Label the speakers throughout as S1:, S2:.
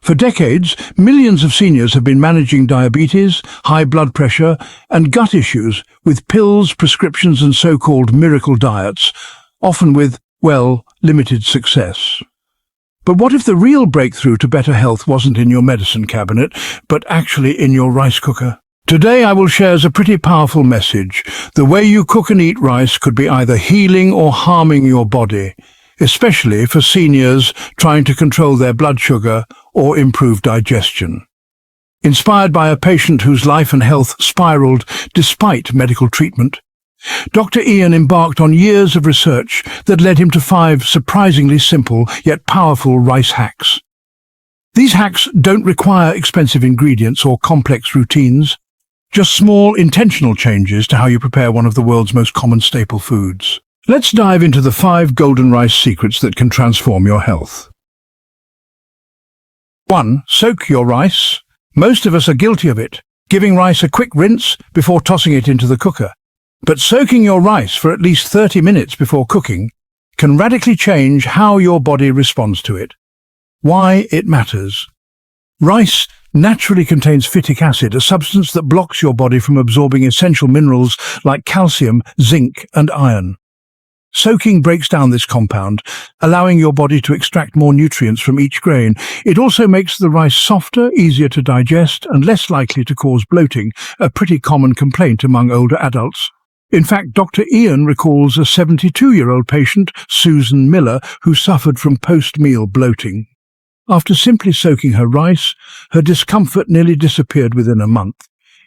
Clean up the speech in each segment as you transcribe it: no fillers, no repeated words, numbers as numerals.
S1: For decades, millions of seniors have been managing diabetes, high blood pressure, and gut issues with pills, prescriptions, and so-called miracle diets, often with, well, limited success. But what if the real breakthrough to better health wasn't in your medicine cabinet, but actually in your rice cooker? Today I will share a pretty powerful message. The way you cook and eat rice could be either healing or harming your body, especially for seniors trying to control their blood sugar or improve digestion. Inspired by a patient whose life and health spiraled despite medical treatment, Dr. Ian embarked on years of research that led him to 5 surprisingly simple yet powerful rice hacks. These hacks don't require expensive ingredients or complex routines, just small intentional changes to how you prepare one of the world's most common staple foods. Let's dive into the 5 golden rice secrets that can transform your health. 1. Soak your rice. Most of us are guilty of it, giving rice a quick rinse before tossing it into the cooker. But soaking your rice for at least 30 minutes before cooking can radically change how your body responds to it. Why it matters. Rice naturally contains phytic acid, a substance that blocks your body from absorbing essential minerals like calcium, zinc, and iron. Soaking breaks down this compound, allowing your body to extract more nutrients from each grain. It also makes the rice softer, easier to digest, and less likely to cause bloating, a pretty common complaint among older adults. In fact, Dr. Ian recalls a 72-year-old patient, Susan Miller, who suffered from post-meal bloating. After simply soaking her rice, her discomfort nearly disappeared within a month.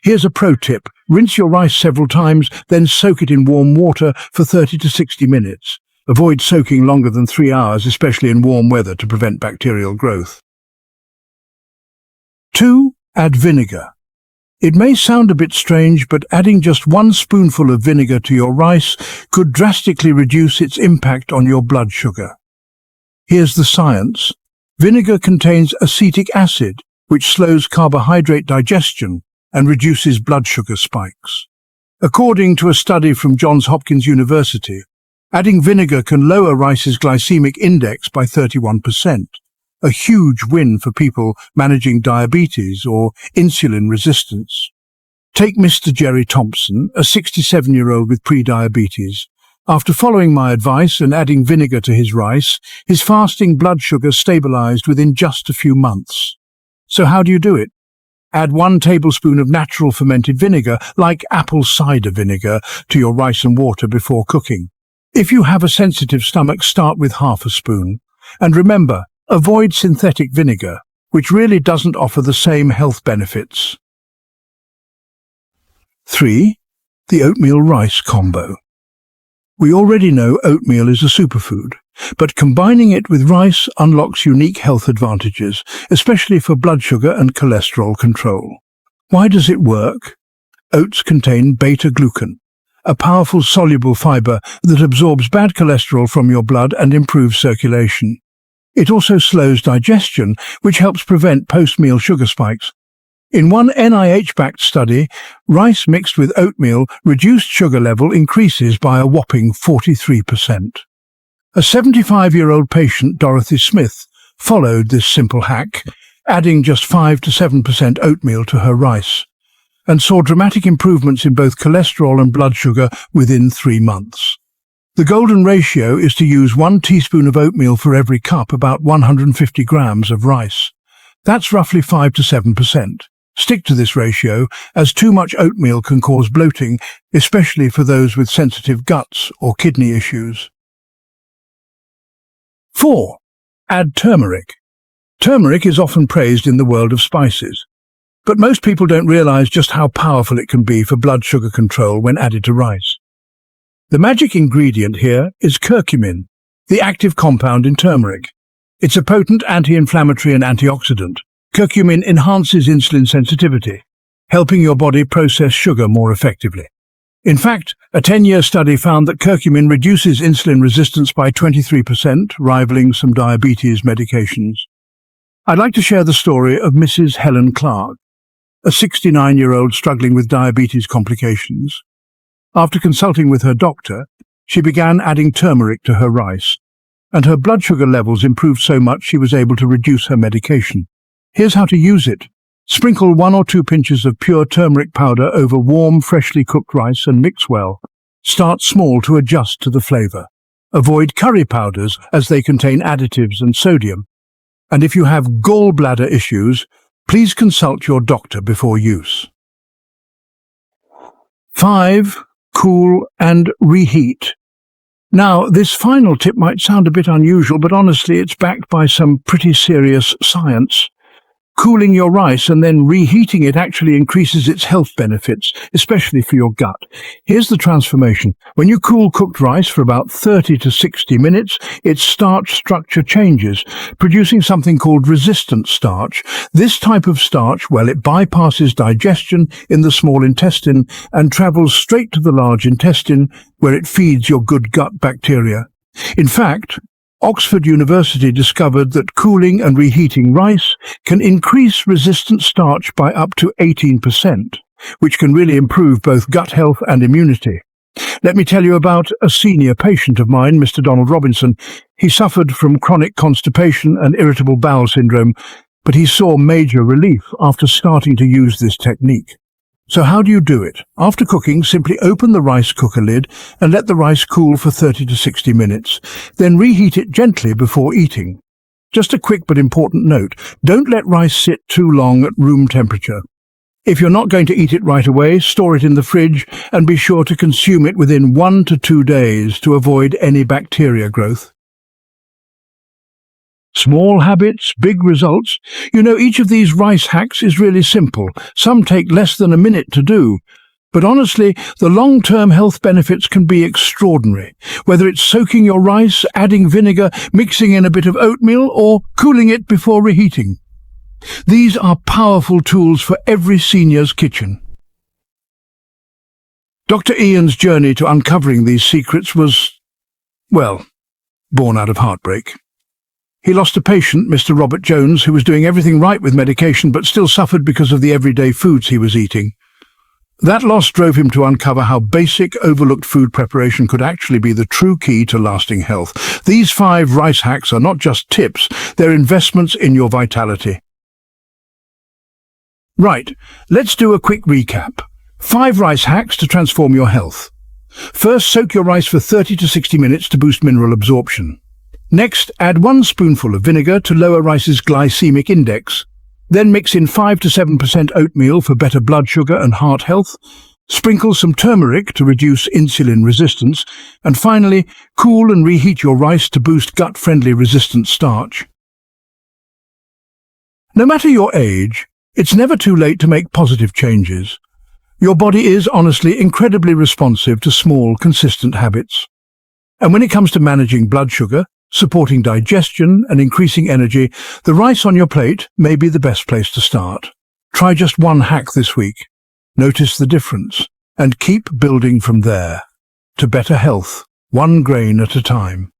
S1: Here's a pro tip. Rinse your rice several times, then soak it in warm water for 30 to 60 minutes. Avoid soaking longer than 3 hours, especially in warm weather, to prevent bacterial growth. 2. Add vinegar. It may sound a bit strange, but adding just 1 spoonful of vinegar to your rice could drastically reduce its impact on your blood sugar. Here's the science. Vinegar contains acetic acid, which slows carbohydrate digestion and reduces blood sugar spikes. According to a study from Johns Hopkins University, adding vinegar can lower rice's glycemic index by 31%, a huge win for people managing diabetes or insulin resistance. Take Mr. Jerry Thompson, a 67-year-old with pre-diabetes. After following my advice and adding vinegar to his rice, his fasting blood sugar stabilized within just a few months. So how do you do it? Add 1 tablespoon of natural fermented vinegar, like apple cider vinegar, to your rice and water before cooking. If you have a sensitive stomach, start with half a spoon. And remember, avoid synthetic vinegar, which really doesn't offer the same health benefits. 3. The oatmeal rice combo. We already know oatmeal is a superfood, but combining it with rice unlocks unique health advantages, especially for blood sugar and cholesterol control. Why does it work? Oats contain beta-glucan, a powerful soluble fiber that absorbs bad cholesterol from your blood and improves circulation. It also slows digestion, which helps prevent post-meal sugar spikes. In one NIH-backed study, rice mixed with oatmeal reduced sugar level increases by a whopping 43%. A 75-year-old patient, Dorothy Smith, followed this simple hack, adding just 5 to 7% oatmeal to her rice, and saw dramatic improvements in both cholesterol and blood sugar within 3 months. The golden ratio is to use 1 teaspoon of oatmeal for every cup, about 150 grams of rice. That's roughly 5 to 7%. Stick to this ratio, as too much oatmeal can cause bloating, especially for those with sensitive guts or kidney issues. 4. Add turmeric. Turmeric is often praised in the world of spices, but most people don't realize just how powerful it can be for blood sugar control when added to rice. The magic ingredient here is curcumin, the active compound in turmeric. It's a potent anti-inflammatory and antioxidant. Curcumin enhances insulin sensitivity, helping your body process sugar more effectively. In fact, a 10-year study found that curcumin reduces insulin resistance by 23%, rivaling some diabetes medications. I'd like to share the story of Mrs. Helen Clark, a 69-year-old struggling with diabetes complications. After consulting with her doctor, she began adding turmeric to her rice, and her blood sugar levels improved so much she was able to reduce her medication. Here's how to use it. Sprinkle 1 or 2 pinches of pure turmeric powder over warm, freshly cooked rice and mix well. Start small to adjust to the flavor. Avoid curry powders as they contain additives and sodium. And if you have gallbladder issues, please consult your doctor before use. 5. Cool and reheat. Now, this final tip might sound a bit unusual, but honestly, it's backed by some pretty serious science. Cooling your rice and then reheating it actually increases its health benefits, especially for your gut. Here's the transformation. When you cool cooked rice for about 30 to 60 minutes, its starch structure changes, producing something called resistant starch. This type of starch, well, it bypasses digestion in the small intestine and travels straight to the large intestine, where it feeds your good gut bacteria. In fact, Oxford University discovered that cooling and reheating rice can increase resistant starch by up to 18%, which can really improve both gut health and immunity. Let me tell you about a senior patient of mine, Mr. Donald Robinson. He suffered from chronic constipation and irritable bowel syndrome, but he saw major relief after starting to use this technique. So how do you do it? After cooking, simply open the rice cooker lid and let the rice cool for 30 to 60 minutes. Then reheat it gently before eating. Just a quick but important note, don't let rice sit too long at room temperature. If you're not going to eat it right away, store it in the fridge and be sure to consume it within 1 to 2 days to avoid any bacteria growth. Small habits, big results. You know, each of these rice hacks is really simple. Some take less than a minute to do. But honestly, the long-term health benefits can be extraordinary. Whether it's soaking your rice, adding vinegar, mixing in a bit of oatmeal, or cooling it before reheating. These are powerful tools for every senior's kitchen. Dr. Ian's journey to uncovering these secrets was, well, born out of heartbreak. He lost a patient, Mr. Robert Jones, who was doing everything right with medication but still suffered because of the everyday foods he was eating. That loss drove him to uncover how basic, overlooked food preparation could actually be the true key to lasting health. These 5 rice hacks are not just tips, they're investments in your vitality. Right, let's do a quick recap. 5 rice hacks to transform your health. First, soak your rice for 30 to 60 minutes to boost mineral absorption. Next, add 1 spoonful of vinegar to lower rice's glycemic index. Then mix in 5 to 7% oatmeal for better blood sugar and heart health. Sprinkle some turmeric to reduce insulin resistance. And finally, cool and reheat your rice to boost gut-friendly resistant starch. No matter your age, it's never too late to make positive changes. Your body is, honestly, incredibly responsive to small, consistent habits. And when it comes to managing blood sugar, supporting digestion and increasing energy, the rice on your plate may be the best place to start. Try just 1 hack this week. Notice the difference and keep building from there to better health, 1 grain at a time.